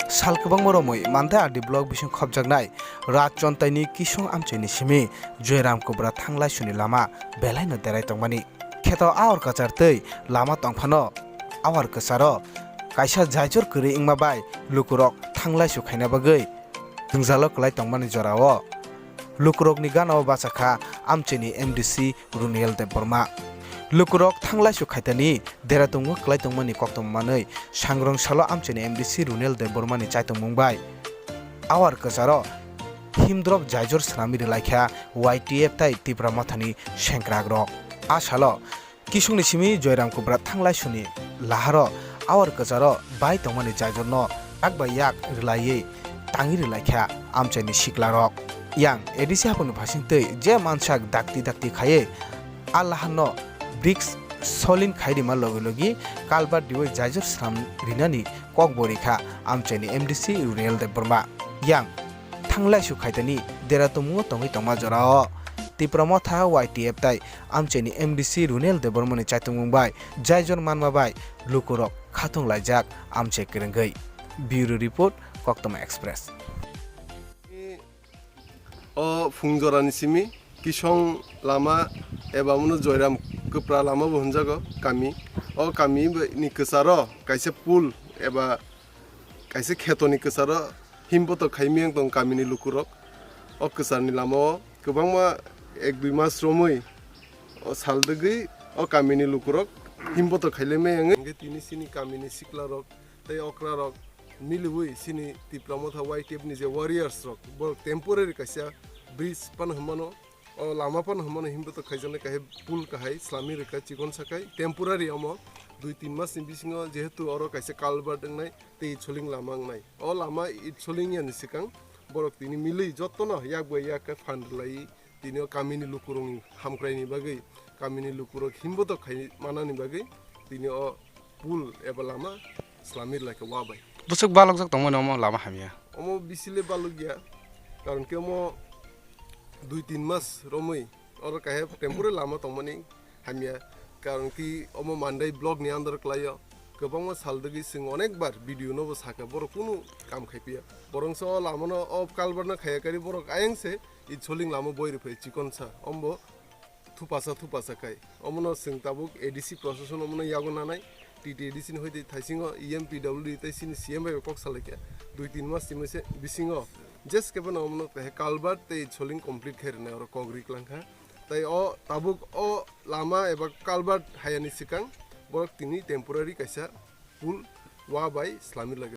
salkabangma Romoi manda adi blog bising Khobjaknai rat chontaini Kisong Amchaini Simi Joyram Kubra Thanglaiso ni lama belai no deratomungo kheto awar kachar tei lama tongphano awar kacharo kaisa Jaijor ingma bai Lukurok thanglaiso khaina bagui tungjalo kwlai tongmani jora o Lukurok ni Gana o bachakha Amchaini MDC Runiel Debbarma Lukurok thanglaiso khaitani deratomungo kwlai tongmani KOKTWMA nei Sangrong Salo Amchaini MDC Runiel Debbarma ni chaitongmung bai awar kacharo himdrop Jaijor swnam laikha YTF tai tipra mathani sengkragrok asalo Kisong ni Simi Joyram Kubra thanglaiso ni lahar awar kacharo bai tongmani Jaijor no akbai yak rilai tangi rilaikhya Amchaini siklarok yang ADC Haphang Phasingtwi je mansak dakti khaye Allah no bricks solin khairima logi kalbar diwe Jaijor swnam rinani kokborikha Amchaini MDC Runiel Debbarma yang thanglaiso khaitani deratomungo tongi tongma jora o tipramo tha YTF tai Amchaini MDC Runiel Debbarma ni chaitongmung bai Jaijor manma bai Lukurok khatung laijak amche kerengei bureau report KOKTWMA Express o fungjorani simi Kisong lama ebamuno Joyram Kubra lama bonjago kami o kami ni kesaro kaise pool eba kaise khetoni kesaro himboto khaimeng tong kami ni Lukurok o kesarni lama kobangma 1-2 mas Romoi o saldegi o kami ni Lukurok himboto khaileme nge tini sini kami ni siklarok tei okrarok milui sini diploma tha YTF ni je warriors rok bo temporary kaisa bridge pan hamano o lama pan hamano himboto khaijane kahe pool kahai islami reka chikon sakai temporary amo 2-3 mas ni bisingo jehetu oro kaisa kalbar dengnai tei choling lamang nai o lama I choling ya ni sikang borok tini milui jottono yakbai yak phandlai tini kamini Lukurong hamkraini bagai kamini Lukurok himboto khai manani bagai tini o pool eba lama islami like wabai busuk balok jak tongmani omo lama hamya omo bisile balok ya karon ke omo 2-3 mas Romoi or kahe temporary lama tongmani hamya karon ki omo Mandwi blog ni andar klayo gobangma saldegi sing onekbar video no saka boro kunu kam khaipia borongso lama no of kalbarna khayakari borok ayengse I choling lama boire phe chikonsa ombo thupasa kai omono sing tabuk ADC procession omono yagona nai TTDC ni hoite thaisingo EMPWD tai sin CM bai kok salekya 2-3 mas simese bisingo just keben omono te kalbar te choling complete khairne or kogri klangkha tai o tabuk o lama eba kalbar hayani sikang borok tini temporary kaisa pool wa bai islami lage